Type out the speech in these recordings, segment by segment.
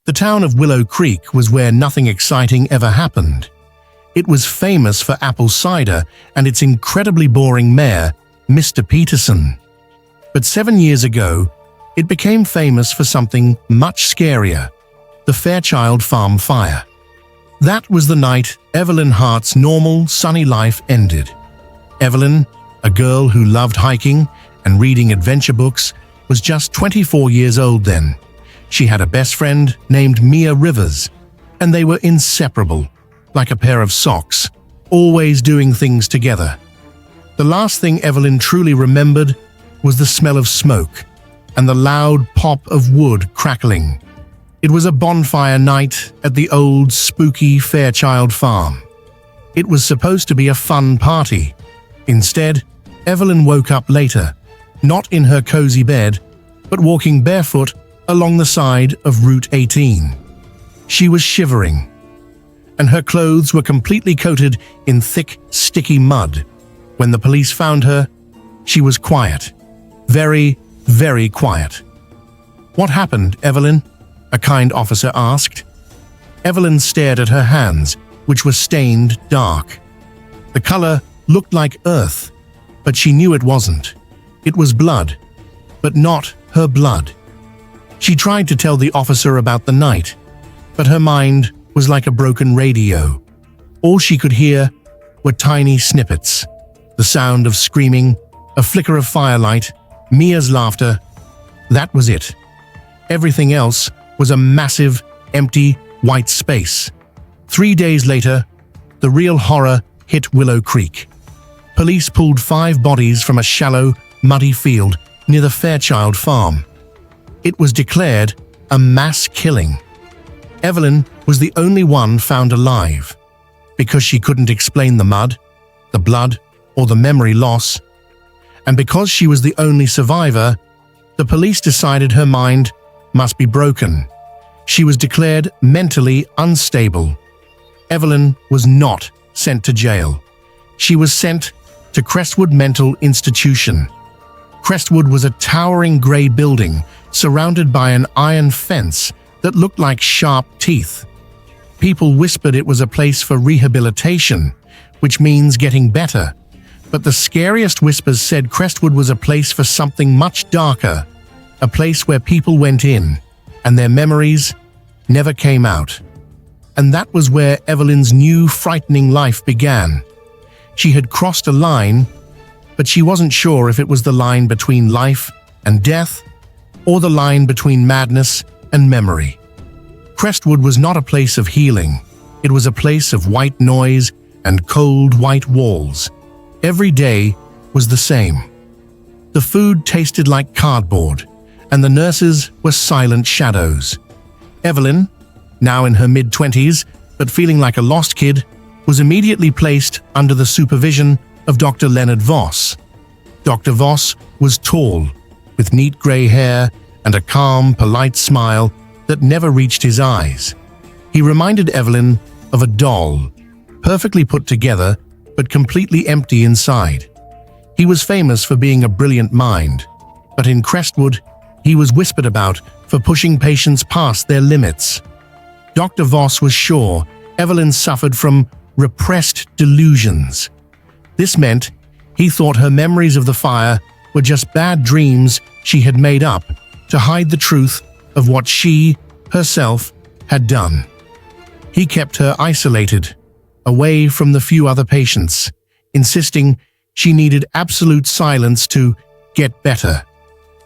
The town of Willow Creek was where nothing exciting ever happened. It was famous for apple cider and its incredibly boring mayor, Mr. Peterson. But 7 years ago, it became famous for something much scarier: the Fairchild Farm fire. That was the night Evelyn Hart's normal, sunny life ended. Evelyn, a girl who loved hiking and reading adventure books, was just 24 years old then. She had a best friend named Mia Rivers, and they were inseparable, like a pair of socks, always doing things together. The last thing Evelyn truly remembered was the smell of smoke and the loud pop of wood crackling. It was a bonfire night at the old, spooky Fairchild Farm. It was supposed to be a fun party. Instead, Evelyn woke up later, not in her cozy bed, but walking barefoot along the side of Route 18. She was shivering, and her clothes were completely coated in thick, sticky mud. When the police found her, she was quiet. Very, very quiet. "What happened, Evelyn?" a kind officer asked. Evelyn stared at her hands, which were stained dark. The color looked like earth, but she knew it wasn't. It was blood, but not her blood. She tried to tell the officer about the night, but her mind was like a broken radio. All she could hear were tiny snippets: the sound of screaming, a flicker of firelight, Mia's laughter. That was it. Everything else was a massive, empty, white space. 3 days later, the real horror hit Willow Creek. Police pulled 5 bodies from a shallow, muddy field near the Fairchild Farm. It was declared a mass killing. Evelyn was the only one found alive. Because she couldn't explain the mud, the blood, or the memory loss, and because she was the only survivor, the police decided her mind must be broken. She was declared mentally unstable. Evelyn was not sent to jail. She was sent to Crestwood Mental Institution. Crestwood was a towering grey building surrounded by an iron fence that looked like sharp teeth. People whispered it was a place for rehabilitation, which means getting better. But the scariest whispers said Crestwood was a place for something much darker, a place where people went in, and their memories never came out. And that was where Evelyn's new, frightening life began. She had crossed a line, but she wasn't sure if it was the line between life and death, or the line between madness and memory. Crestwood was not a place of healing. It was a place of white noise and cold white walls. Every day was the same. The food tasted like cardboard, and the nurses were silent shadows. Evelyn, now in her mid-20s, but feeling like a lost kid, was immediately placed under the supervision of Dr. Leonard Voss. Dr. Voss was tall, with neat grey hair and a calm, polite smile that never reached his eyes. He reminded Evelyn of a doll, perfectly put together but completely empty inside. He was famous for being a brilliant mind, but in Crestwood, he was whispered about for pushing patients past their limits. Dr. Voss was sure Evelyn suffered from repressed delusions. This meant he thought her memories of the fire were just bad dreams she had made up to hide the truth of what she, herself, had done. He kept her isolated, away from the few other patients, insisting she needed absolute silence to get better.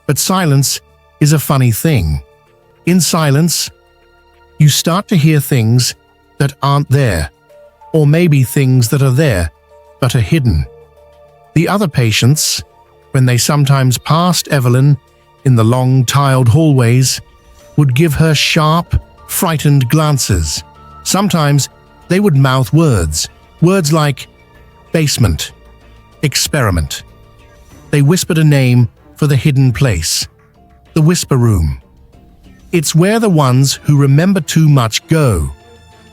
But silence is a funny thing. In silence, you start to hear things that aren't there, or maybe things that are there but are hidden. The other patients, when they sometimes passed Evelyn in the long, tiled hallways, would give her sharp, frightened glances. Sometimes they would mouth words like basement, experiment. They whispered a name for the hidden place, the whisper room. It's where the ones who remember too much go.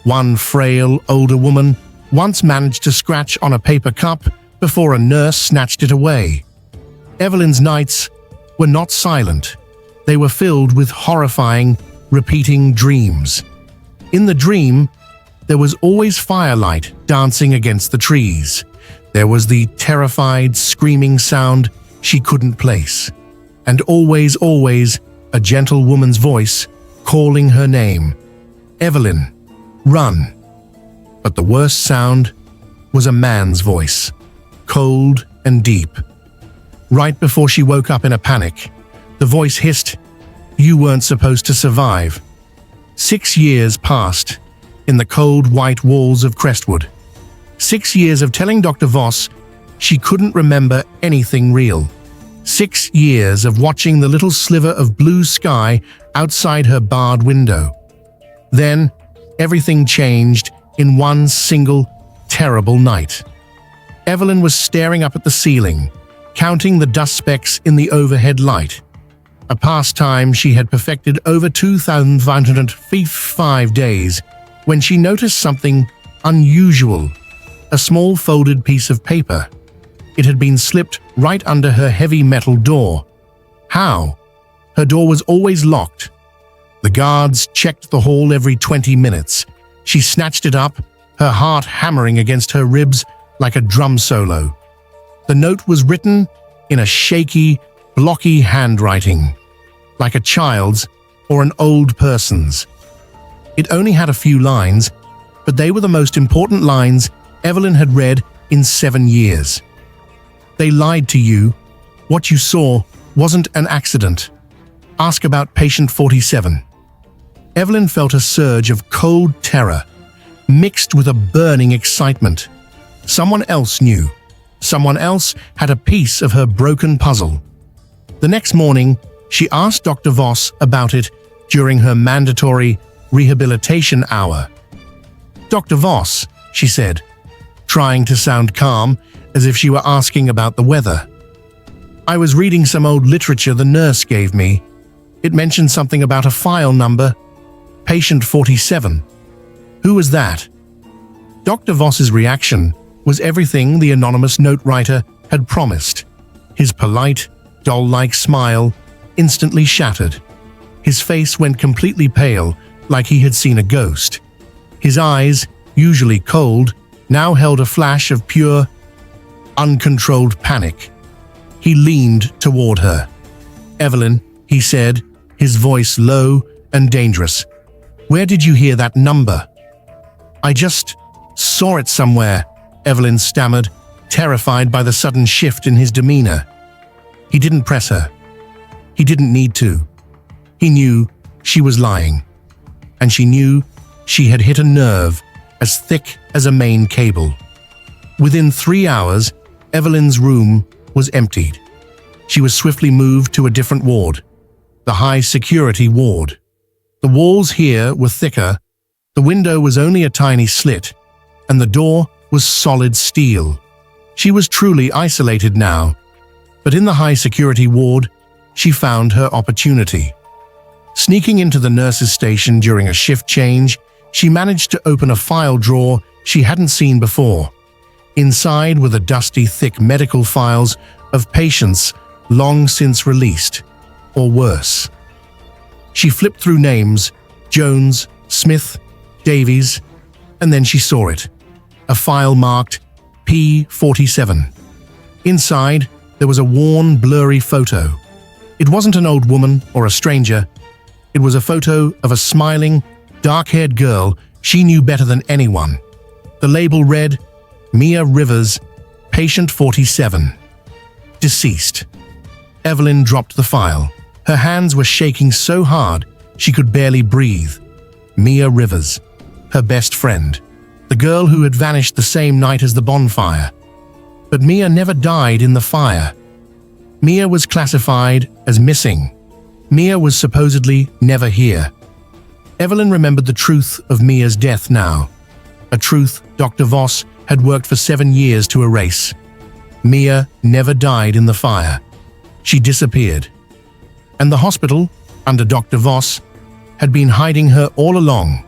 One frail, older woman once managed to scratch on a paper cup before a nurse snatched it away. Evelyn's nights were not silent. They were filled with horrifying, repeating dreams. In the dream, there was always firelight dancing against the trees. There was the terrified, screaming sound she couldn't place. And always, a gentle woman's voice calling her name. Evelyn, run. But the worst sound was a man's voice, cold and deep. Right before she woke up in a panic, the voice hissed, "You weren't supposed to survive." 6 years passed in the cold white walls of Crestwood. 6 years of telling Dr. Voss she couldn't remember anything real. 6 years of watching the little sliver of blue sky outside her barred window. Then, everything changed in one single, terrible night. Evelyn was staring up at the ceiling, counting the dust specks in the overhead light. A pastime she had perfected over 2,505 days, when she noticed something unusual. A small folded piece of paper. It had been slipped right under her heavy metal door. How? Her door was always locked. The guards checked the hall every 20 minutes. She snatched it up, her heart hammering against her ribs like a drum solo. The note was written in a shaky, blocky handwriting, like a child's or an old person's. It only had a few lines, but they were the most important lines Evelyn had read in 7 years. They lied to you. What you saw wasn't an accident. Ask about patient 47. Evelyn felt a surge of cold terror, mixed with a burning excitement. Someone else knew. Someone else had a piece of her broken puzzle. The next morning, she asked Dr. Voss about it during her mandatory rehabilitation hour. "Dr. Voss," she said, trying to sound calm, as if she were asking about the weather. "I was reading some old literature the nurse gave me. It mentioned something about a file number, patient 47. Who was that?" Dr. Voss's reaction was everything the anonymous note writer had promised. His polite, doll-like smile instantly shattered. His face went completely pale, like he had seen a ghost. His eyes, usually cold, now held a flash of pure, uncontrolled panic. He leaned toward her. "Evelyn," he said, his voice low and dangerous. "Where did you hear that number?" "I just saw it somewhere," Evelyn stammered, terrified by the sudden shift in his demeanor. He didn't press her. He didn't need to. He knew she was lying. And she knew she had hit a nerve as thick as a main cable. Within 3 hours, Evelyn's room was emptied. She was swiftly moved to a different ward, the high-security ward. The walls here were thicker, the window was only a tiny slit, and the door was solid steel. She was truly isolated now, but in the high-security ward, she found her opportunity. Sneaking into the nurse's station during a shift change, she managed to open a file drawer she hadn't seen before. Inside were the dusty, thick medical files of patients long since released, or worse. She flipped through names, Jones, Smith, Davies, and then she saw it. A file marked P47. Inside, there was a worn, blurry photo. It wasn't an old woman or a stranger. It was a photo of a smiling, dark-haired girl she knew better than anyone. The label read, Mia Rivers, patient 47. Deceased. Evelyn dropped the file. Her hands were shaking so hard she could barely breathe. Mia Rivers, her best friend. The girl who had vanished the same night as the bonfire. But Mia never died in the fire. Mia was classified as missing. Mia was supposedly never here. Evelyn remembered the truth of Mia's death now. A truth Dr. Voss had worked for 7 years to erase. Mia never died in the fire. She disappeared. And the hospital, under Dr. Voss, had been hiding her all along,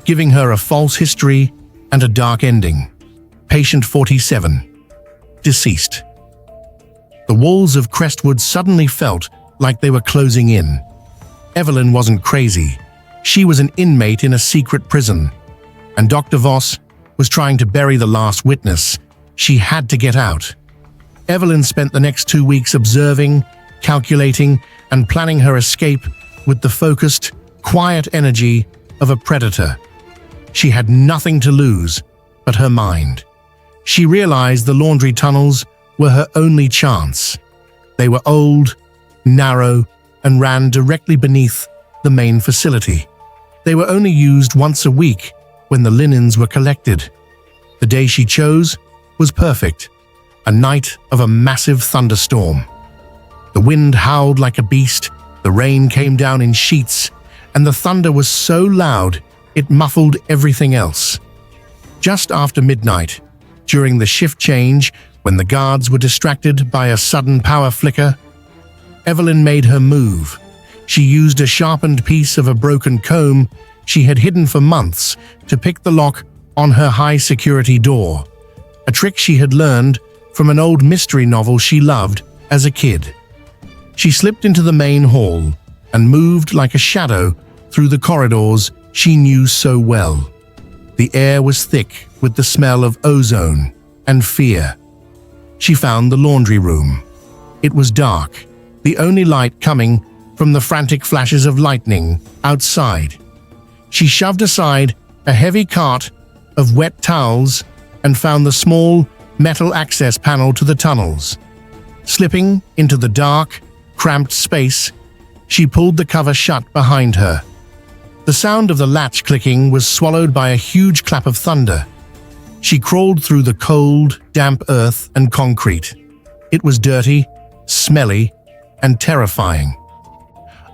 giving her a false history and a dark ending. Patient 47. Deceased. The walls of Crestwood suddenly felt like they were closing in. Evelyn wasn't crazy. She was an inmate in a secret prison, and Dr. Voss was trying to bury the last witness. She had to get out. Evelyn spent the next 2 weeks observing, calculating, and planning her escape with the focused, quiet energy of a predator. She had nothing to lose but her mind. She realized the laundry tunnels were her only chance. They were old, narrow, and ran directly beneath the main facility. They were only used once a week when the linens were collected. The day she chose was perfect, a night of a massive thunderstorm. The wind howled like a beast, the rain came down in sheets, and the thunder was so loud it muffled everything else. Just after midnight, during the shift change, when the guards were distracted by a sudden power flicker, Evelyn made her move. She used a sharpened piece of a broken comb she had hidden for months to pick the lock on her high-security door, a trick she had learned from an old mystery novel she loved as a kid. She slipped into the main hall and moved like a shadow through the corridors she knew so well. The air was thick with the smell of ozone and fear. She found the laundry room. It was dark, the only light coming from the frantic flashes of lightning outside. She shoved aside a heavy cart of wet towels and found the small metal access panel to the tunnels. Slipping into the dark, cramped space, she pulled the cover shut behind her. The sound of the latch clicking was swallowed by a huge clap of thunder. She crawled through the cold, damp earth and concrete. It was dirty, smelly, and terrifying.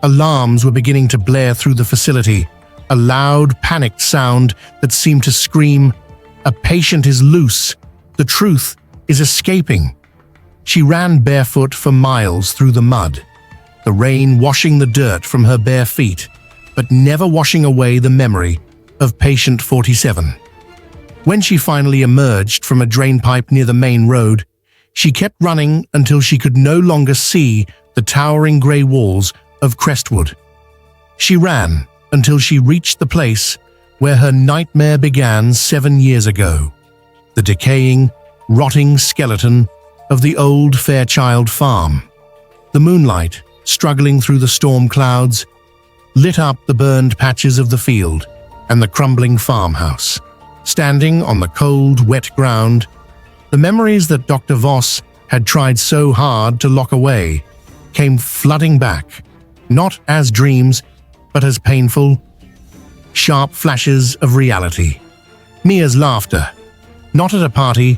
Alarms were beginning to blare through the facility, a loud, panicked sound that seemed to scream, "A patient is loose. The truth is escaping." She ran barefoot for miles through the mud, the rain washing the dirt from her bare feet, but never washing away the memory of patient 47. When she finally emerged from a drainpipe near the main road, she kept running until she could no longer see the towering grey walls of Crestwood. She ran until she reached the place where her nightmare began 7 years ago, the decaying, rotting skeleton of the old Fairchild farm. The moonlight, struggling through the storm clouds, lit up the burned patches of the field and the crumbling farmhouse. Standing on the cold, wet ground, the memories that Dr. Voss had tried so hard to lock away came flooding back, not as dreams, but as painful, sharp flashes of reality. Mia's laughter, not at a party,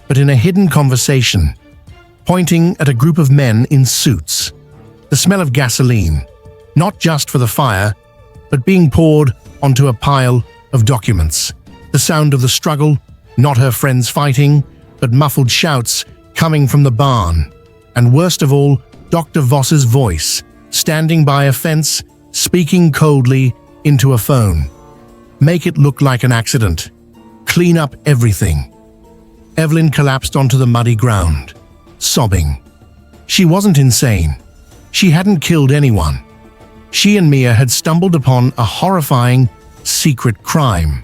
but in a hidden conversation, pointing at a group of men in suits. The smell of gasoline, not just for the fire, but being poured onto a pile of documents. The sound of the struggle, not her friends fighting, but muffled shouts coming from the barn. And worst of all, Dr. Voss's voice, standing by a fence, speaking coldly into a phone. "Make it look like an accident. Clean up everything." Evelyn collapsed onto the muddy ground, sobbing. She wasn't insane. She hadn't killed anyone. She and Mia had stumbled upon a horrifying, secret crime.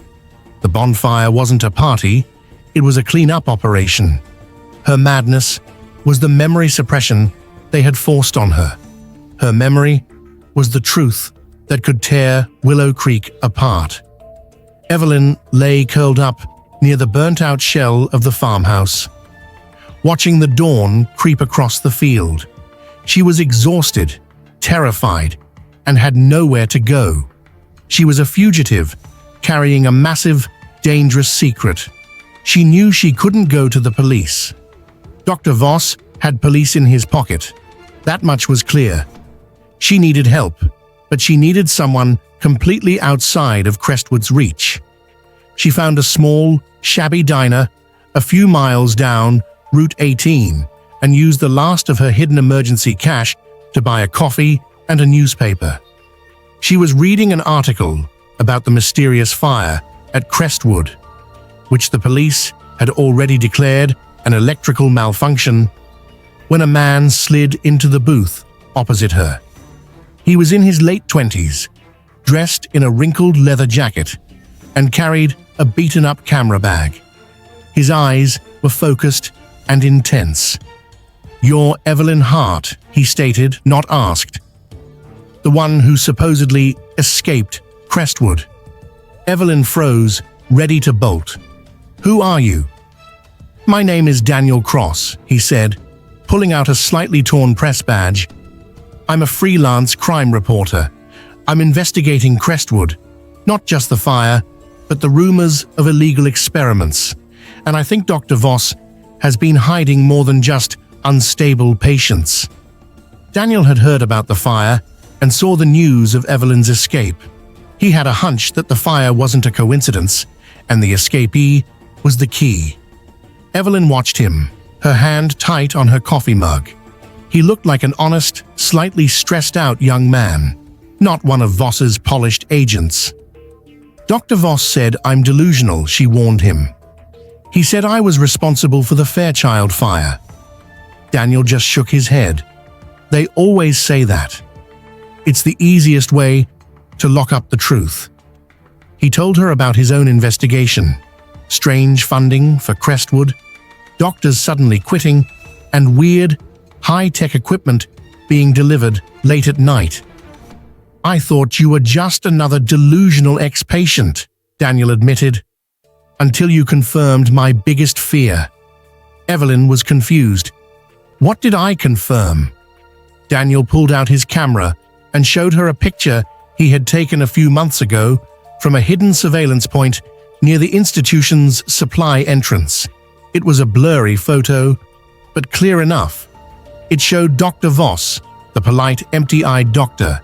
The bonfire wasn't a party, it was a clean-up operation. Her madness was the memory suppression they had forced on her. Her memory was the truth that could tear Willow Creek apart. Evelyn lay curled up near the burnt-out shell of the farmhouse, watching the dawn creep across the field. She was exhausted, terrified, and had nowhere to go. She was a fugitive, carrying a massive, dangerous secret. She knew she couldn't go to the police. Dr. Voss had police in his pocket. That much was clear. She needed help, but she needed someone completely outside of Crestwood's reach. She found a small, shabby diner a few miles down Route 18 and used the last of her hidden emergency cash to buy a coffee and a newspaper. She was reading an article about the mysterious fire at Crestwood, which the police had already declared an electrical malfunction, when a man slid into the booth opposite her. He was in his late 20s, dressed in a wrinkled leather jacket, and carried a beaten-up camera bag. His eyes were focused and intense. "You're Evelyn Hart," he stated, not asked. "The one who supposedly escaped Crestwood." Evelyn froze, ready to bolt. "Who are you?" "My name is Daniel Cross," he said, pulling out a slightly torn press badge. "I'm a freelance crime reporter. I'm investigating Crestwood, not just the fire, but the rumors of illegal experiments. And I think Dr. Voss has been hiding more than just unstable patients." Daniel had heard about the fire and saw the news of Evelyn's escape. He had a hunch that the fire wasn't a coincidence, and the escapee was the key. Evelyn watched him, her hand tight on her coffee mug. He looked like an honest, slightly stressed-out young man, not one of Voss's polished agents. "Dr. Voss said I'm delusional," she warned him. "He said I was responsible for the Fairchild fire." Daniel just shook his head. "They always say that. It's the easiest way to lock up the truth." He told her about his own investigation, strange funding for Crestwood, doctors suddenly quitting, and weird, high-tech equipment being delivered late at night. "I thought you were just another delusional ex-patient," Daniel admitted, "until you confirmed my biggest fear." Evelyn was confused. "What did I confirm?" Daniel pulled out his camera and showed her a picture he had taken a few months ago from a hidden surveillance point near the institution's supply entrance. It was a blurry photo, but clear enough. It showed Dr. Voss, the polite, empty-eyed doctor,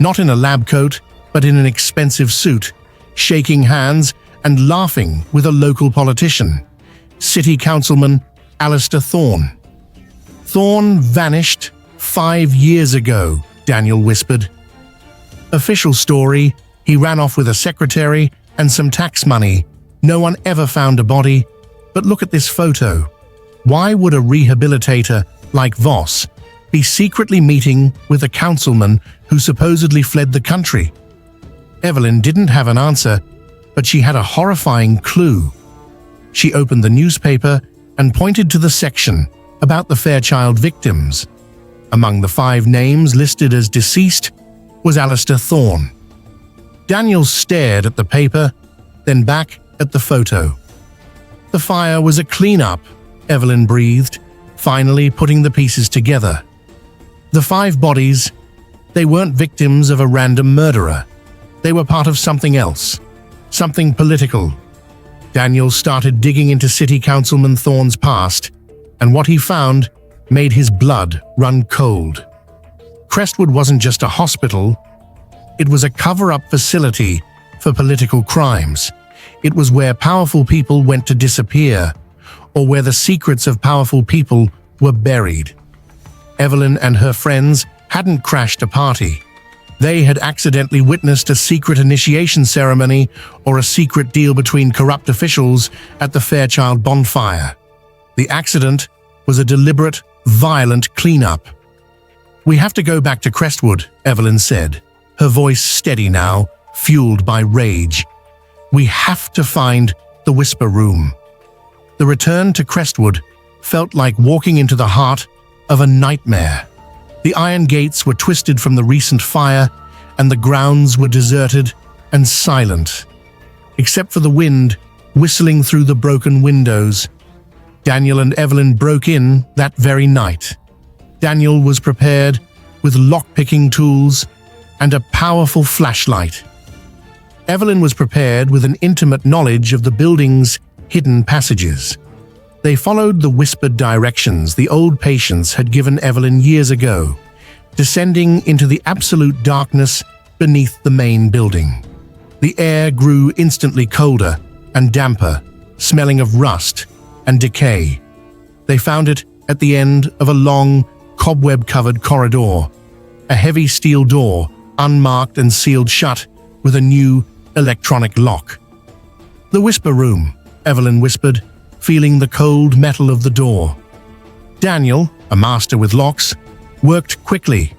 not in a lab coat, but in an expensive suit, shaking hands and laughing with a local politician, City Councilman Alistair Thorne. "Thorne vanished 5 years ago," Daniel whispered. "Official story, he ran off with a secretary and some tax money. No one ever found a body. But look at this photo. Why would a rehabilitator like Voss be secretly meeting with a councilman who supposedly fled the country?" Evelyn didn't have an answer, but she had a horrifying clue. She opened the newspaper and pointed to the section about the Fairchild victims. Among the 5 names listed as deceased was Alistair Thorne. Daniel stared at the paper, then back at the photo. "The fire was a cleanup," Evelyn breathed, finally putting the pieces together. The 5 bodies, they weren't victims of a random murderer. They were part of something else, something political. Daniel started digging into City Councilman Thorne's past, and what he found made his blood run cold. Crestwood wasn't just a hospital. It was a cover-up facility for political crimes. It was where powerful people went to disappear, or where the secrets of powerful people were buried. Evelyn and her friends hadn't crashed a party. They had accidentally witnessed a secret initiation ceremony or a secret deal between corrupt officials at the Fairchild bonfire. The accident was a deliberate, violent cleanup. "We have to go back to Crestwood," Evelyn said, her voice steady now, fueled by rage. "We have to find the Whisper Room." The return to Crestwood felt like walking into the heart of a nightmare. The iron gates were twisted from the recent fire, and the grounds were deserted and silent, except for the wind whistling through the broken windows. Daniel and Evelyn broke in that very night. Daniel was prepared with lock-picking tools and a powerful flashlight. Evelyn was prepared with an intimate knowledge of the building's hidden passages. They followed the whispered directions the old patients had given Evelyn years ago, descending into the absolute darkness beneath the main building. The air grew instantly colder and damper, smelling of rust and decay. They found it at the end of a long, cobweb-covered corridor, a heavy steel door, unmarked and sealed shut with a new electronic lock. "The Whisper Room," Evelyn whispered, feeling the cold metal of the door. Daniel, a master with locks, worked quickly.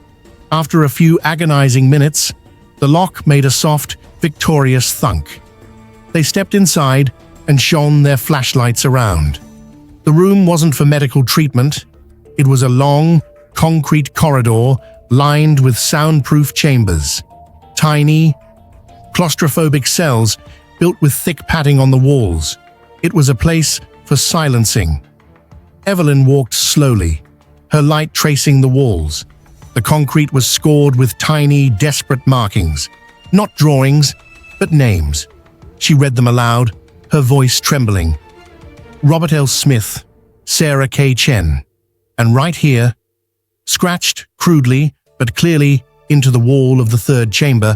After a few agonizing minutes, The lock made a soft, victorious thunk. They stepped inside and shone their flashlights around. The room wasn't for medical treatment. It was a long, concrete corridor lined with soundproof chambers. Tiny, claustrophobic cells built with thick padding on the walls. It was a place for silencing. Evelyn walked slowly, her light tracing the walls. The concrete was scored with tiny, desperate markings. Not drawings, but names. She read them aloud, her voice trembling. Robert L. Smith, Sarah K. Chen. And right here, scratched crudely but clearly into the wall of the third chamber,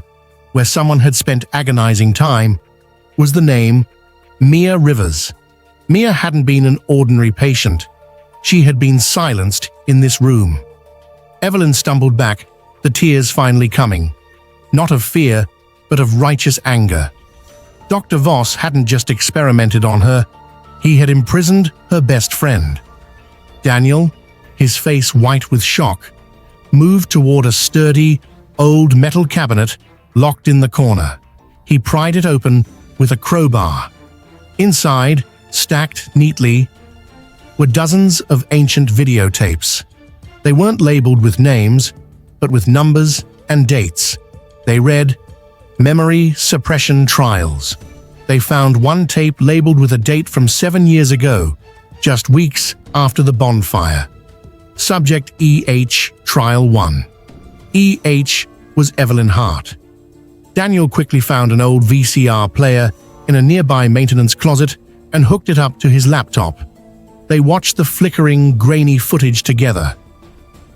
where someone had spent agonizing time, was the name Mia Rivers. Mia hadn't been an ordinary patient. She had been silenced in this room. Evelyn stumbled back, the tears finally coming. Not of fear, but of righteous anger. Dr. Voss hadn't just experimented on her, he had imprisoned her best friend. Daniel, his face white with shock, moved toward a sturdy, old metal cabinet locked in the corner. He pried it open with a crowbar. Inside, stacked neatly, were dozens of ancient videotapes. They weren't labeled with names, but with numbers and dates. They read, Memory Suppression Trials. They found one tape labeled with a date from 7 years ago, just weeks after the bonfire. Subject E.H. Trial 1. E.H. was Evelyn Hart. Daniel quickly found an old VCR player in a nearby maintenance closet and hooked it up to his laptop. They watched the flickering, grainy footage together.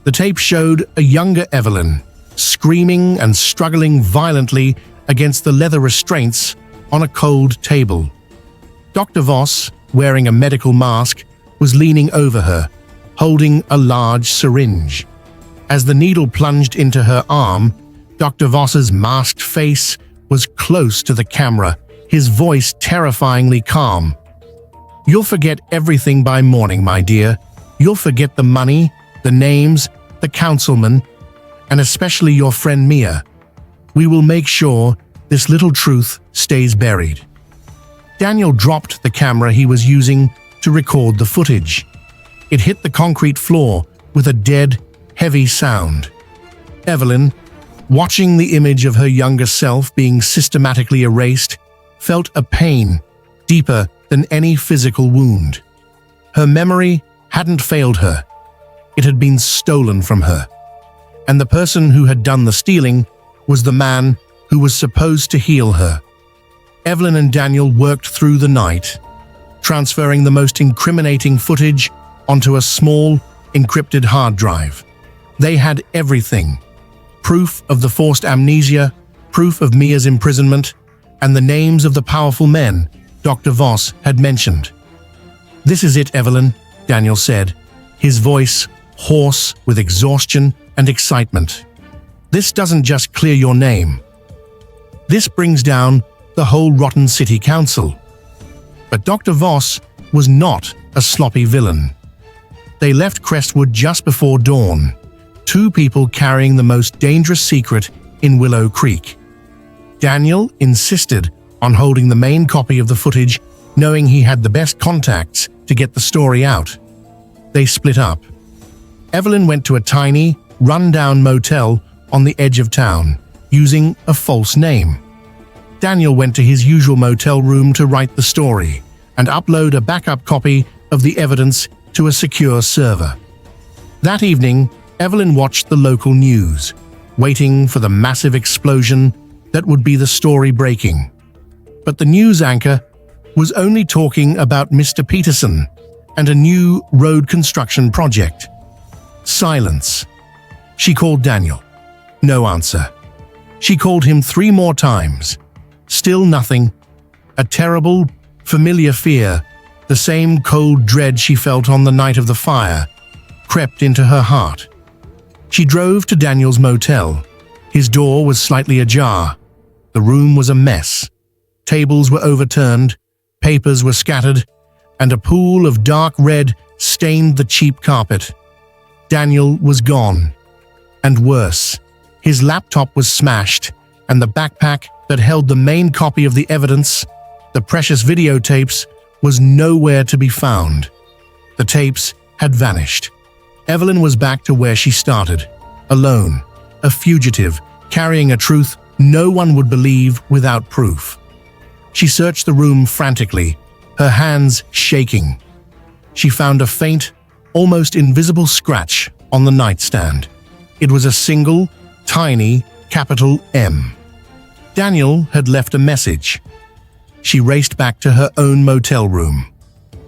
The tape showed a younger Evelyn, screaming and struggling violently against the leather restraints on a cold table. Dr. Voss, wearing a medical mask, was leaning over her, holding a large syringe. As the needle plunged into her arm, Dr. Voss's masked face was close to the camera, his voice terrifyingly calm. You'll forget everything by morning, my dear. You'll forget the money, the names, the councilman, and especially your friend Mia. We will make sure this little truth stays buried. Daniel dropped the camera he was using to record the footage. It hit the concrete floor with a dead, heavy sound. Evelyn, watching the image of her younger self being systematically erased, felt a pain deeper than any physical wound. Her memory hadn't failed her. It had been stolen from her. And the person who had done the stealing was the man who was supposed to heal her. Evelyn and Daniel worked through the night, transferring the most incriminating footage onto a small, encrypted hard drive. They had everything: proof of the forced amnesia, proof of Mia's imprisonment, and the names of the powerful men Dr. Voss had mentioned. This is it, Evelyn, Daniel said, his voice hoarse with exhaustion and excitement. This doesn't just clear your name. This brings down the whole rotten city council. But Dr. Voss was not a sloppy villain. They left Crestwood just before dawn, 2 people carrying the most dangerous secret in Willow Creek. Daniel insisted on holding the main copy of the footage, knowing he had the best contacts to get the story out. They split up. Evelyn went to a tiny, run-down motel on the edge of town, using a false name. Daniel went to his usual motel room to write the story and upload a backup copy of the evidence to a secure server. That evening, Evelyn watched the local news, waiting for the massive explosion that would be the story breaking. But the news anchor was only talking about Mr. Peterson and a new road construction project. Silence. She called Daniel. No answer. She called him 3 more times. Still nothing. A terrible, familiar fear, the same cold dread she felt on the night of the fire, crept into her heart. She drove to Daniel's motel. His door was slightly ajar. The room was a mess. Tables were overturned, papers were scattered, and a pool of dark red stained the cheap carpet. Daniel was gone. And worse, his laptop was smashed, and the backpack that held the main copy of the evidence, the precious videotapes, was nowhere to be found. The tapes had vanished. Evelyn was back to where she started, alone, a fugitive, carrying a truth no one would believe without proof. She searched the room frantically, her hands shaking. She found a faint, almost invisible scratch on the nightstand. It was a single, tiny, capital M. Daniel had left a message. She raced back to her own motel room.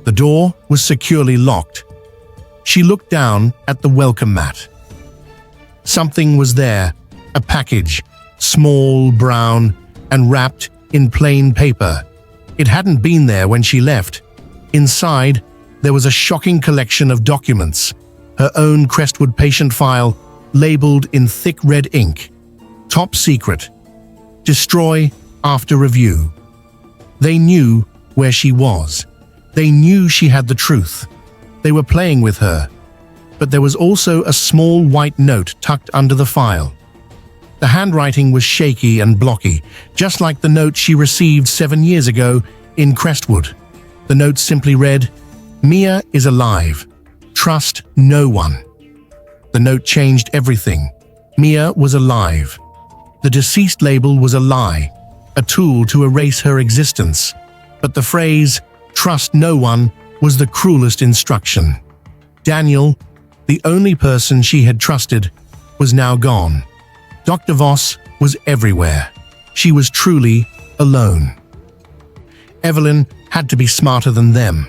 The door was securely locked. She looked down at the welcome mat. Something was there, a package, small, brown, and wrapped in plain paper. It hadn't been there when she left. Inside, there was a shocking collection of documents, her own Crestwood patient file, labeled in thick red ink. Top secret. Destroy after review. They knew where she was. They knew she had the truth. They were playing with her. But there was also a small white note tucked under the file. The handwriting was shaky and blocky, just like the note she received 7 years ago in Crestwood. The note simply read, "Mia is alive. Trust no one." The note changed everything. Mia was alive. The deceased label was a lie, a tool to erase her existence. But the phrase, "Trust no one," was the cruelest instruction. Daniel, the only person she had trusted, was now gone. Dr. Voss was everywhere. She was truly alone. Evelyn had to be smarter than them.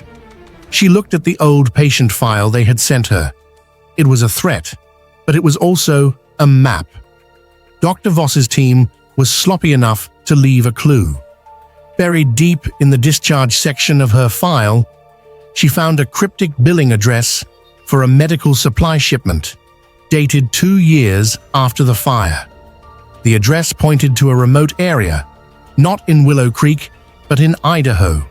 She looked at the old patient file they had sent her. It was a threat, but it was also a map. Dr. Voss's team was sloppy enough to leave a clue. Buried deep in the discharge section of her file, she found a cryptic billing address for a medical supply shipment, dated 2 years after the fire. The address pointed to a remote area, not in Willow Creek, but in Idaho.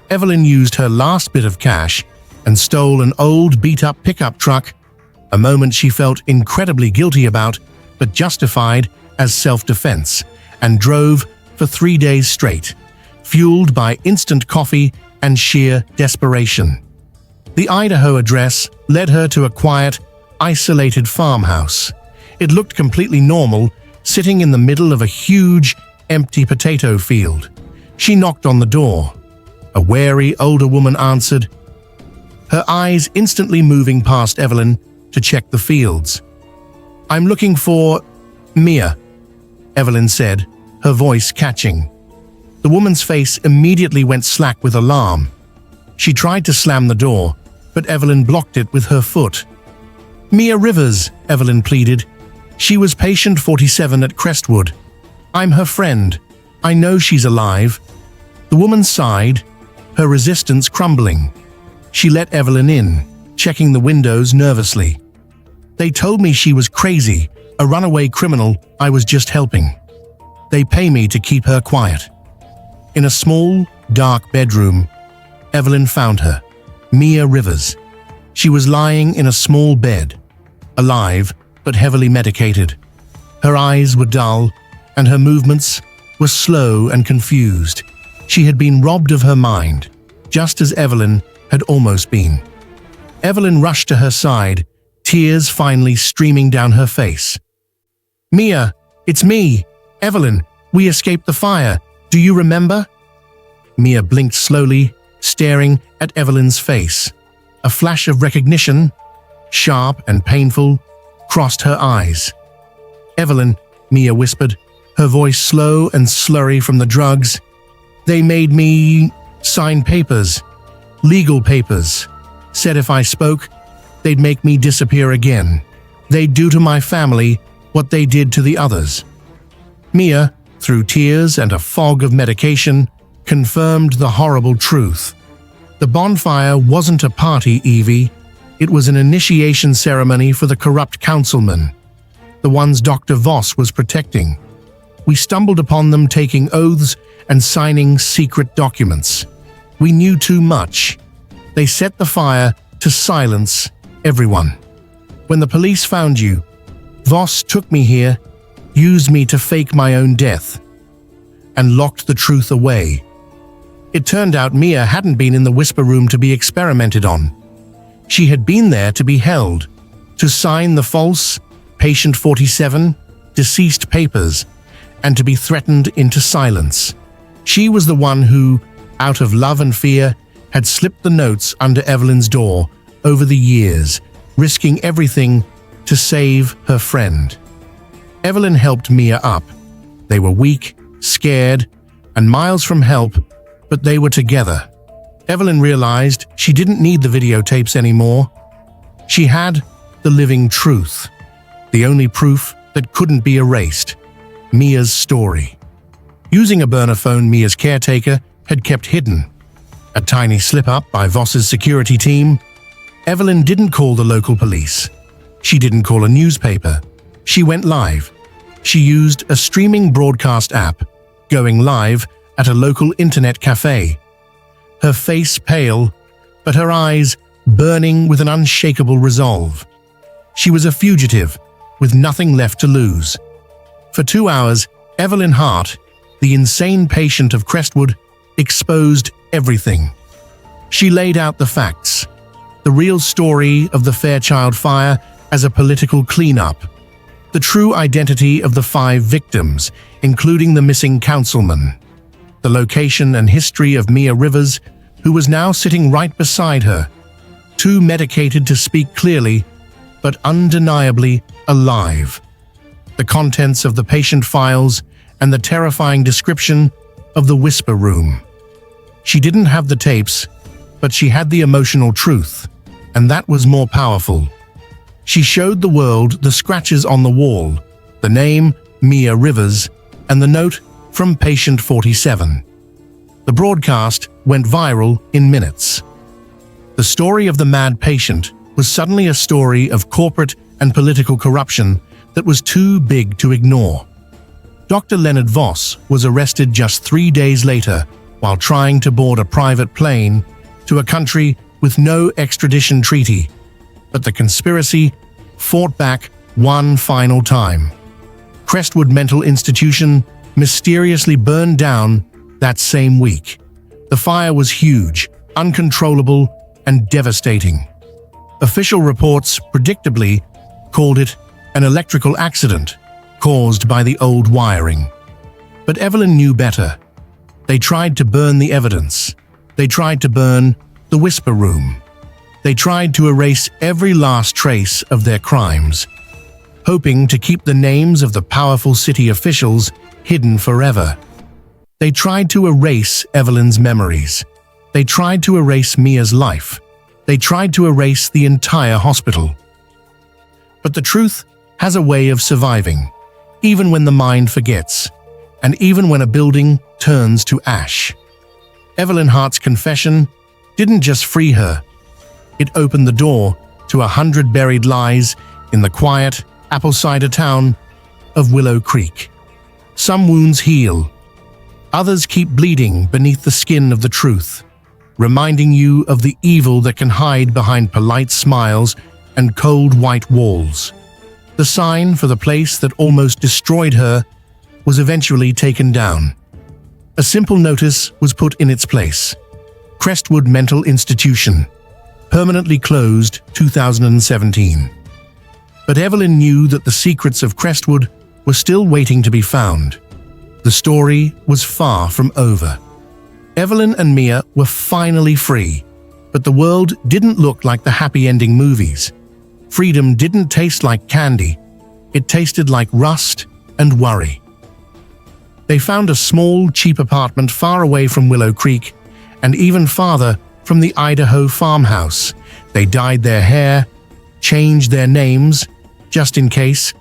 Evelyn used her last bit of cash and stole an old beat-up pickup truck, a moment she felt incredibly guilty about, but justified as self-defense, and drove for 3 days straight, fueled by instant coffee and sheer desperation. The Idaho address led her to a quiet, isolated farmhouse. It looked completely normal, sitting in the middle of a huge, empty potato field. She knocked on the door. A wary older woman answered, her eyes instantly moving past Evelyn to check the fields. "I'm looking for Mia," Evelyn said, her voice catching. The woman's face immediately went slack with alarm. She tried to slam the door, but Evelyn blocked it with her foot. "Mia Rivers," Evelyn pleaded. "She was patient 47 at Crestwood. I'm her friend. I know she's alive." The woman sighed, her resistance crumbling. She let Evelyn in, checking the windows nervously. "They told me she was crazy, a runaway criminal I was just helping. They pay me to keep her quiet." In a small, dark bedroom, Evelyn found her, Mia Rivers. She was lying in a small bed, alive but heavily medicated. Her eyes were dull, and her movements were slow and confused. She had been robbed of her mind, just as Evelyn had almost been. Evelyn rushed to her side, tears finally streaming down her face. "Mia, it's me, Evelyn. We escaped the fire. Do you remember?" Mia blinked slowly, staring at Evelyn's face. A flash of recognition, sharp and painful, crossed her eyes. "Evelyn," Mia whispered, her voice slow and slurry from the drugs. "They made me sign papers, legal papers. Said if I spoke, they'd make me disappear again. They'd do to my family what they did to the others." Mia, through tears and a fog of medication, confirmed the horrible truth. The bonfire wasn't a party, Evie. It was an initiation ceremony for the corrupt councilmen, the ones Dr. Voss was protecting. We stumbled upon them taking oaths and signing secret documents. We knew too much. They set the fire to silence everyone. When the police found you, Voss took me here. used me to fake my own death, and locked the truth away. It turned out Mia hadn't been in the whisper room to be experimented on. She had been there to be held, to sign the false Patient 47 deceased papers, and to be threatened into silence. She was the one who, out of love and fear, had slipped the notes under Evelyn's door over the years, risking everything to save her friend. Evelyn helped Mia up. They were weak, scared, and miles from help, but they were together. Evelyn realized she didn't need the videotapes anymore. She had the living truth, the only proof that couldn't be erased, Mia's story. Using a burner phone Mia's caretaker had kept hidden, a tiny slip-up by Voss's security team, Evelyn didn't call the local police. She didn't call a newspaper. She went live. She used a streaming broadcast app, going live at a local internet cafe. Her face pale, but her eyes burning with an unshakable resolve. She was a fugitive, with nothing left to lose. For 2 hours, Evelyn Hart, the insane patient of Crestwood, exposed everything. She laid out the facts, the real story of the Fairchild fire as a political cleanup, the true identity of the 5 victims, including the missing councilman, the location and history of Mia Rivers, who was now sitting right beside her, too medicated to speak clearly, but undeniably alive. The contents of the patient files and the terrifying description of the whisper room. She didn't have the tapes, but she had the emotional truth, and that was more powerful. She showed the world the scratches on the wall, the name Mia Rivers, and the note from Patient 47. The broadcast went viral in minutes. The story of the mad patient was suddenly a story of corporate and political corruption that was too big to ignore. Dr. Leonard Voss was arrested just 3 days later while trying to board a private plane to a country with no extradition treaty, but the conspiracy fought back one final time. Crestwood Mental Institution mysteriously burned down that same week. The fire was huge, uncontrollable, and devastating. Official reports predictably called it an electrical accident caused by the old wiring. But Evelyn knew better. They tried to burn the evidence. They tried to burn the whisper room. They tried to erase every last trace of their crimes, hoping to keep the names of the powerful city officials hidden forever. They tried to erase Evelyn's memories. They tried to erase Mia's life. They tried to erase the entire hospital. But the truth has a way of surviving, even when the mind forgets, and even when a building turns to ash. Evelyn Hart's confession didn't just free her. It opened the door to 100 buried lies in the quiet, apple cider town of Willow Creek. Some wounds heal. Others keep bleeding beneath the skin of the truth, reminding you of the evil that can hide behind polite smiles and cold white walls. The sign for the place that almost destroyed her was eventually taken down. A simple notice was put in its place. Crestwood Mental Institution, permanently closed 2017. But Evelyn knew that the secrets of Crestwood were still waiting to be found. The story was far from over. Evelyn and Mia were finally free, but the world didn't look like the happy ending movies. Freedom didn't taste like candy. It tasted like rust and worry. They found a small, cheap apartment far away from Willow Creek and even farther from the Idaho farmhouse. They dyed their hair, changed their names, just in case,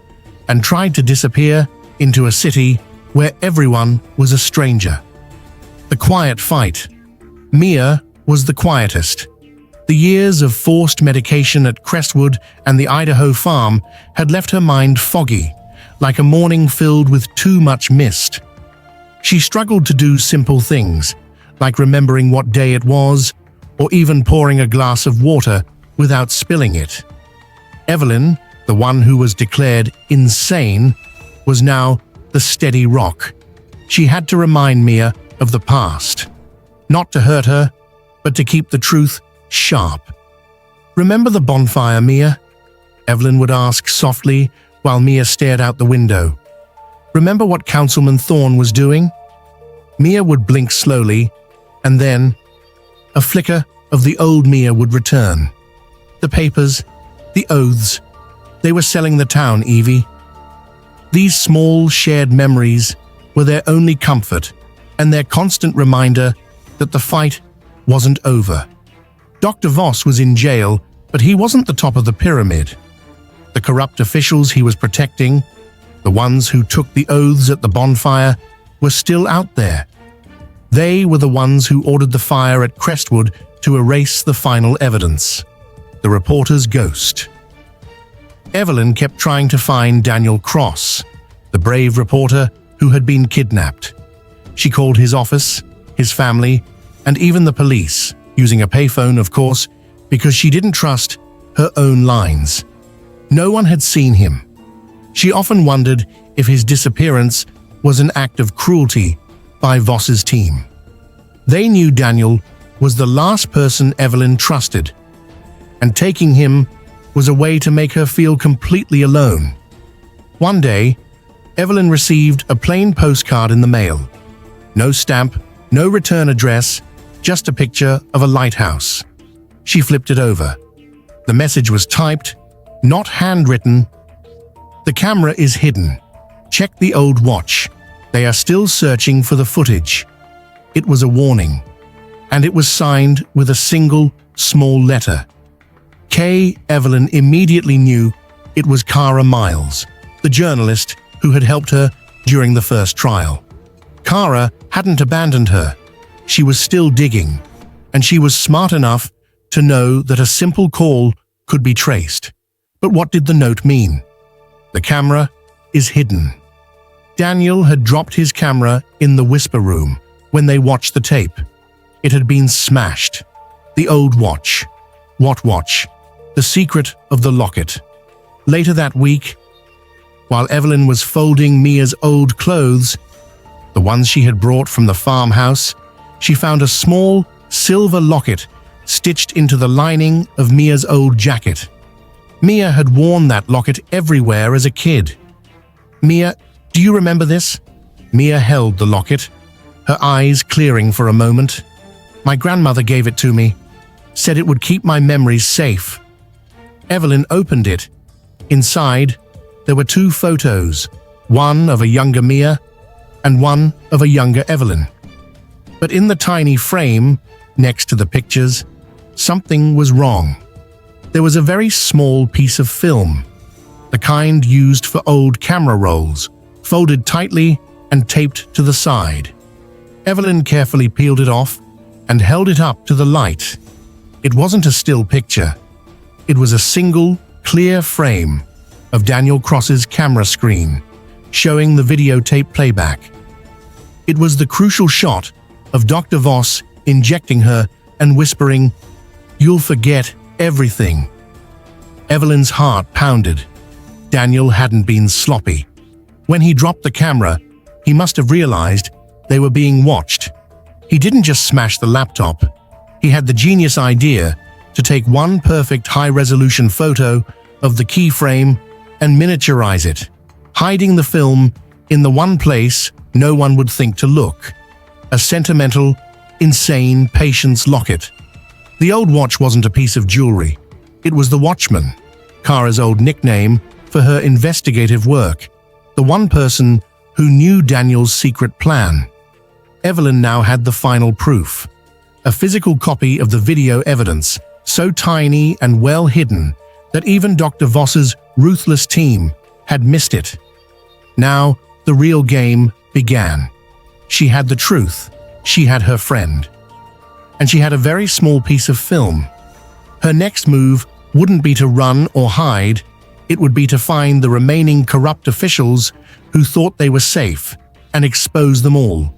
and tried to disappear into a city where everyone was a stranger. The quiet fight. Mia was the quietest. The years of forced medication at Crestwood and the Idaho farm had left her mind foggy, like a morning filled with too much mist. She struggled to do simple things, like remembering what day it was, or even pouring a glass of water without spilling it. Evelyn, the one who was declared insane, was now the steady rock. She had to remind Mia of the past. Not to hurt her, but to keep the truth sharp. "Remember the bonfire, Mia?" Evelyn would ask softly while Mia stared out the window. "Remember what Councilman Thorne was doing?" Mia would blink slowly, and then a flicker of the old Mia would return. "The papers, the oaths, they were selling the town, Evie." These small, shared memories were their only comfort and their constant reminder that the fight wasn't over. Dr. Voss was in jail, but he wasn't the top of the pyramid. The corrupt officials he was protecting, the ones who took the oaths at the bonfire, were still out there. They were the ones who ordered the fire at Crestwood to erase the final evidence. The reporter's ghost. Evelyn kept trying to find Daniel Cross, the brave reporter who had been kidnapped. She called his office, his family, and even the police, using a payphone, of course, because she didn't trust her own lines. No one had seen him. She often wondered if his disappearance was an act of cruelty by Voss's team. They knew Daniel was the last person Evelyn trusted, and taking him was a way to make her feel completely alone. One day, Evelyn received a plain postcard in the mail. No stamp, no return address, just a picture of a lighthouse. She flipped it over. The message was typed, not handwritten. "The camera is hidden. Check the old watch. They are still searching for the footage." It was a warning, and it was signed with a single, small letter. Evelyn immediately knew it was Kara Miles, the journalist who had helped her during the first trial. Kara hadn't abandoned her. She was still digging, and she was smart enough to know that a simple call could be traced. But what did the note mean? "The camera is hidden." Daniel had dropped his camera in the whisper room when they watched the tape. It had been smashed. The old watch. What watch? The secret of the locket. Later that week, while Evelyn was folding Mia's old clothes, the ones she had brought from the farmhouse, she found a small silver locket stitched into the lining of Mia's old jacket. Mia had worn that locket everywhere as a kid. "Mia, do you remember this?" Mia held the locket, her eyes clearing for a moment. "My grandmother gave it to me, said it would keep my memories safe." Evelyn opened it. Inside, there were two photos, one of a younger Mia and one of a younger Evelyn. But in the tiny frame, next to the pictures, something was wrong. There was a very small piece of film, the kind used for old camera rolls, folded tightly and taped to the side. Evelyn carefully peeled it off and held it up to the light. It wasn't a still picture. It was a single, clear frame of Daniel Cross's camera screen, showing the videotape playback. It was the crucial shot of Dr. Voss injecting her and whispering, "You'll forget everything." Evelyn's heart pounded. Daniel hadn't been sloppy. When he dropped the camera, he must have realized they were being watched. He didn't just smash the laptop. He had the genius idea to take one perfect high-resolution photo of the keyframe and miniaturize it, hiding the film in the one place no one would think to look. A sentimental, insane patience locket. The old watch wasn't a piece of jewelry. It was the Watchman, Kara's old nickname for her investigative work, the one person who knew Daniel's secret plan. Evelyn now had the final proof, a physical copy of the video evidence, so tiny and well hidden that even Dr. Voss's ruthless team had missed it. Now, the real game began. She had the truth, she had her friend, and she had a very small piece of film. Her next move wouldn't be to run or hide, it would be to find the remaining corrupt officials who thought they were safe and expose them all.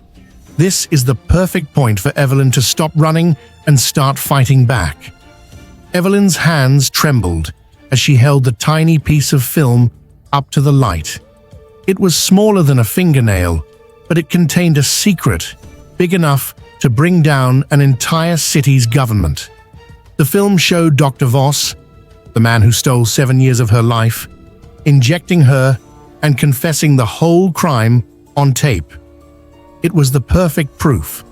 This is the perfect point for Evelyn to stop running and start fighting back. Evelyn's hands trembled as she held the tiny piece of film up to the light. It was smaller than a fingernail, but it contained a secret big enough to bring down an entire city's government. The film showed Dr. Voss, the man who stole 7 years of her life, injecting her and confessing the whole crime on tape. It was the perfect proof.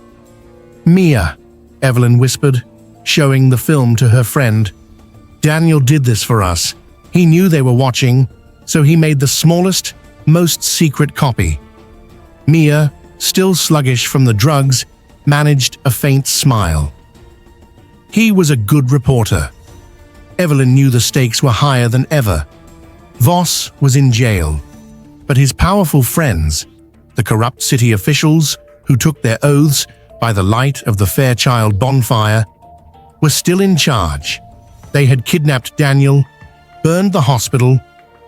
"Mia," Evelyn whispered, showing the film to her friend. "Daniel did this for us. He knew they were watching, so he made the smallest, most secret copy." Mia, still sluggish from the drugs, managed a faint smile. He was a good reporter. Evelyn knew the stakes were higher than ever. Voss was in jail, but his powerful friends, the corrupt city officials who took their oaths by the light of the Fairchild bonfire, were still in charge. They had kidnapped Daniel, burned the hospital,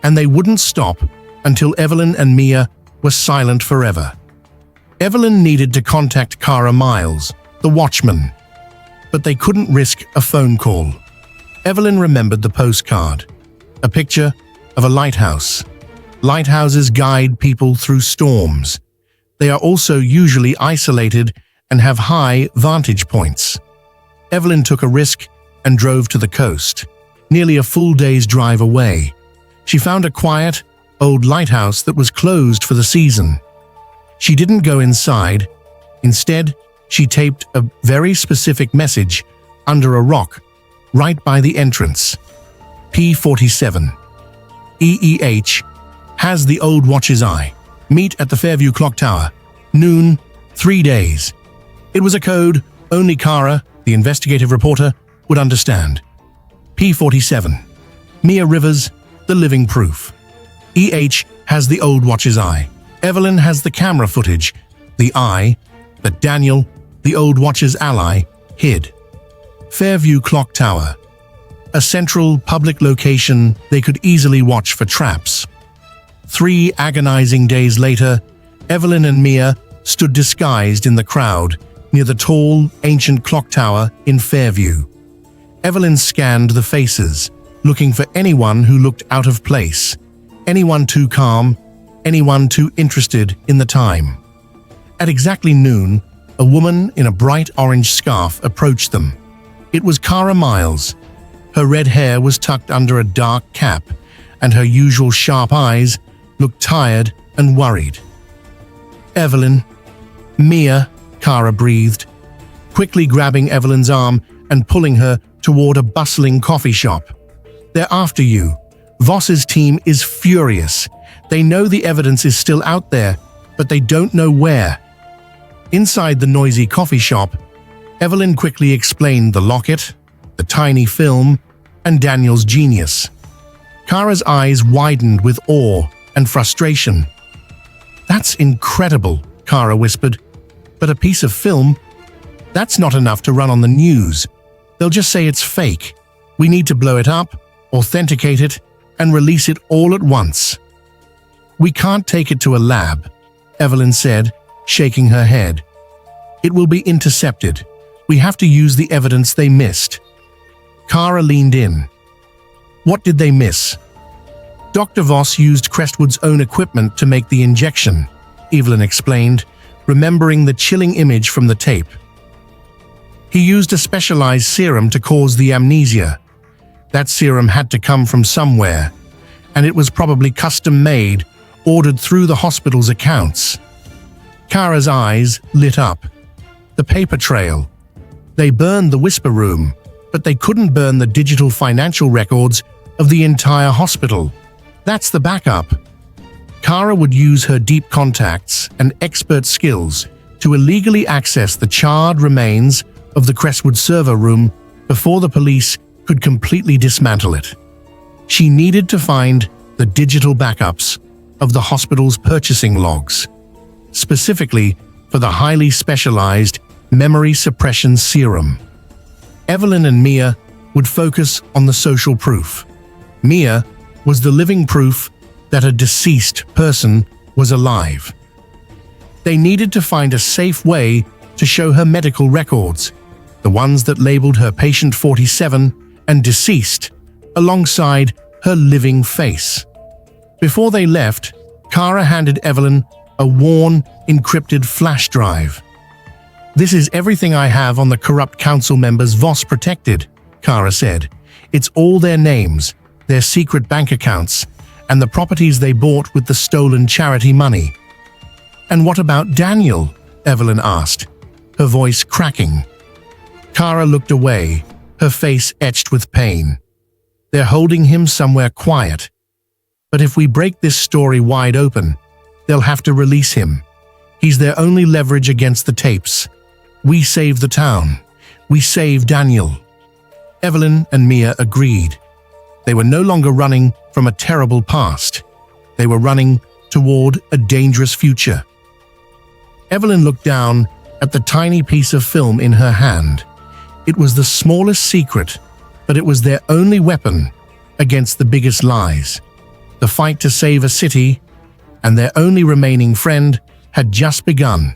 and they wouldn't stop until Evelyn and Mia were silent forever. Evelyn needed to contact Kara Miles, the watchman, but they couldn't risk a phone call. Evelyn remembered the postcard, a picture of a lighthouse. Lighthouses guide people through storms. They are also usually isolated and have high vantage points. Evelyn took a risk and drove to the coast, nearly a full day's drive away. She found a quiet, old lighthouse that was closed for the season. She didn't go inside. Instead, she taped a very specific message under a rock right by the entrance. P47. EEH has the old watch's eye. Meet at the Fairview Clock Tower. Noon, 3 days. It was a code only Kara, the investigative reporter, would understand. P47. Mia Rivers, the living proof. EH has the old watch's eye. Evelyn has the camera footage, the eye, that Daniel, the old watch's ally, hid. Fairview Clock Tower. A central public location they could easily watch for traps. 3 agonizing days later, Evelyn and Mia stood disguised in the crowd near the tall, ancient clock tower in Fairview. Evelyn scanned the faces, looking for anyone who looked out of place, anyone too calm, anyone too interested in the time. At exactly noon, a woman in a bright orange scarf approached them. It was Kara Miles. Her red hair was tucked under a dark cap, and her usual sharp eyes looked tired and worried. "Evelyn." "Mia," Kara breathed, quickly grabbing Evelyn's arm and pulling her toward a bustling coffee shop. "They're after you. Voss's team is furious. They know the evidence is still out there, but they don't know where." Inside the noisy coffee shop, Evelyn quickly explained the locket, the tiny film, and Daniel's genius. Kara's eyes widened with awe and frustration. "That's incredible," Kara whispered. "But a piece of film? That's not enough to run on the news. They'll just say it's fake. We need to blow it up, authenticate it, and release it all at once." "We can't take it to a lab," Evelyn said, shaking her head. "It will be intercepted. We have to use the evidence they missed." Kara leaned in. "What did they miss?" "Dr. Voss used Crestwood's own equipment to make the injection," Evelyn explained, remembering the chilling image from the tape. "He used a specialized serum to cause the amnesia. That serum had to come from somewhere, and it was probably custom-made, ordered through the hospital's accounts." Kara's eyes lit up. The paper trail. They burned the Whisper Room, but they couldn't burn the digital financial records of the entire hospital. That's the backup. Kara would use her deep contacts and expert skills to illegally access the charred remains of the Crestwood server room before the police could completely dismantle it. She needed to find the digital backups of the hospital's purchasing logs, specifically for the highly specialized memory suppression serum. Evelyn and Mia would focus on the social proof. Mia was the living proof that a deceased person was alive. They needed to find a safe way to show her medical records, the ones that labeled her patient 47 and deceased, alongside her living face. Before they left, Kara handed Evelyn a worn, encrypted flash drive. "This is everything I have on the corrupt council members Voss protected," Kara said. "It's all their names, their secret bank accounts, and the properties they bought with the stolen charity money." "And what about Daniel?" Evelyn asked, her voice cracking. Kara looked away, her face etched with pain. "They're holding him somewhere quiet. But if we break this story wide open, they'll have to release him. He's their only leverage against the tapes. We save the town. We save Daniel." Evelyn and Mia agreed. They were no longer running from a terrible past. They were running toward a dangerous future. Evelyn looked down at the tiny piece of film in her hand. It was the smallest secret, but it was their only weapon against the biggest lies. The fight to save a city and their only remaining friend had just begun.